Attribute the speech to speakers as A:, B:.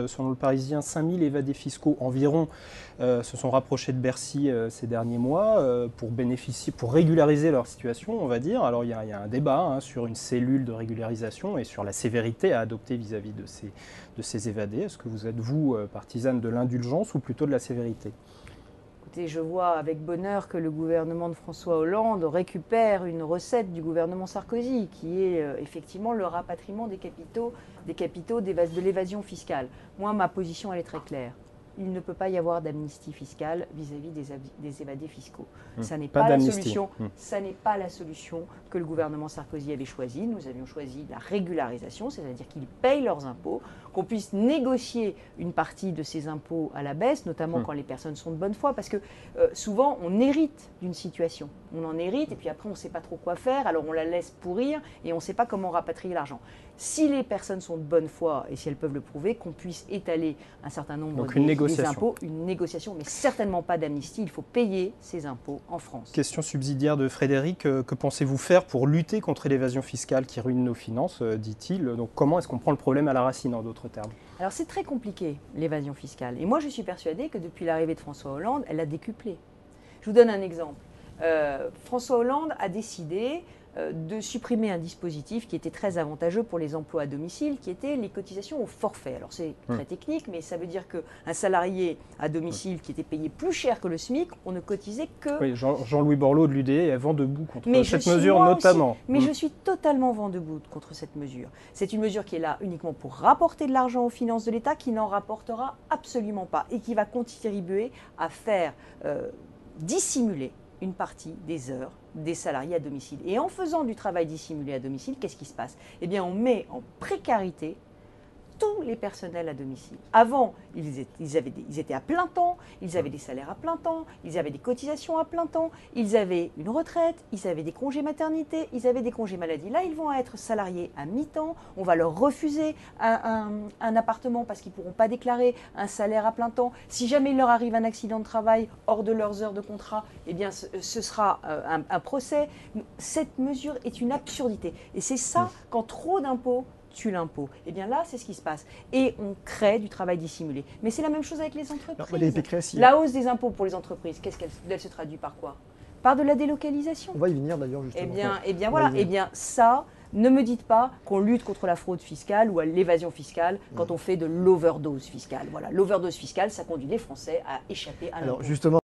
A: Selon le Parisien, 5000 évadés fiscaux environ se sont rapprochés de Bercy ces derniers mois pour régulariser leur situation, on va dire. Alors il y a un débat sur une cellule de régularisation et sur la sévérité à adopter vis-à-vis de ces évadés. Est-ce que vous êtes, vous, partisane de l'indulgence ou plutôt de la sévérité ?
B: Écoutez, je vois avec bonheur que le gouvernement de François Hollande récupère une recette du gouvernement Sarkozy, qui est effectivement le rapatriement des capitaux de l'évasion fiscale. Moi, ma position, elle est très claire. Il ne peut pas y avoir d'amnistie fiscale vis-à-vis des évadés fiscaux. Ça n'est pas la solution. Ça n'est pas la solution que le gouvernement Sarkozy avait choisie. Nous avions choisi la régularisation, c'est-à-dire qu'ils payent leurs impôts, qu'on puisse négocier une partie de ces impôts à la baisse, notamment quand les personnes sont de bonne foi, parce que souvent on hérite d'une situation. On en hérite et puis après on ne sait pas trop quoi faire, alors on la laisse pourrir et on ne sait pas comment rapatrier l'argent. Si les personnes sont de bonne foi et si elles peuvent le prouver, qu'on puisse étaler un certain nombre des impôts, une négociation, mais certainement pas d'amnistie. Il faut payer ces impôts en France.
A: Question subsidiaire de Frédéric. Que pensez-vous faire pour lutter contre l'évasion fiscale qui ruine nos finances, dit-il? Donc comment est-ce qu'on prend le problème à la racine, en d'autres termes?
B: Alors c'est très compliqué, l'évasion fiscale. Et moi je suis persuadée que depuis l'arrivée de François Hollande, elle a décuplé. Je vous donne un exemple. François Hollande a décidé de supprimer un dispositif qui était très avantageux pour les emplois à domicile, qui était les cotisations au forfait. Alors c'est très technique, mais ça veut dire qu'un salarié à domicile qui était payé plus cher que le SMIC, on ne cotisait que...
A: Oui, Jean-Louis Borloo de l'UDE est vent debout contre cette mesure notamment.
B: Mais je suis totalement vent debout contre cette mesure. C'est une mesure qui est là uniquement pour rapporter de l'argent aux finances de l'État, qui n'en rapportera absolument pas et qui va contribuer à faire dissimuler une partie des heures des salariés à domicile. Et en faisant du travail dissimulé à domicile, qu'est-ce qui se passe? Eh bien, on met en précarité tous les personnels à domicile. Avant, ils étaient à plein temps, ils avaient des salaires à plein temps, ils avaient des cotisations à plein temps, ils avaient une retraite, ils avaient des congés maternité, ils avaient des congés maladie. Là, ils vont être salariés à mi-temps, on va leur refuser un appartement parce qu'ils ne pourront pas déclarer un salaire à plein temps. Si jamais il leur arrive un accident de travail hors de leurs heures de contrat, eh bien, ce sera un procès. Cette mesure est une absurdité. Et c'est ça, quand trop d'impôts tue l'impôt. Et bien là, c'est ce qui se passe. Et on crée du travail dissimulé. Mais c'est la même chose avec les entreprises. La hausse des impôts pour les entreprises, elle se traduit par quoi? Par de la délocalisation.
C: On va y venir d'ailleurs justement.
B: Eh bien voilà. Eh bien ça, ne me dites pas qu'on lutte contre la fraude fiscale ou à l'évasion fiscale quand on fait de l'overdose fiscale. Voilà, l'overdose fiscale, ça conduit les Français à échapper à l'impôt.
C: Alors justement.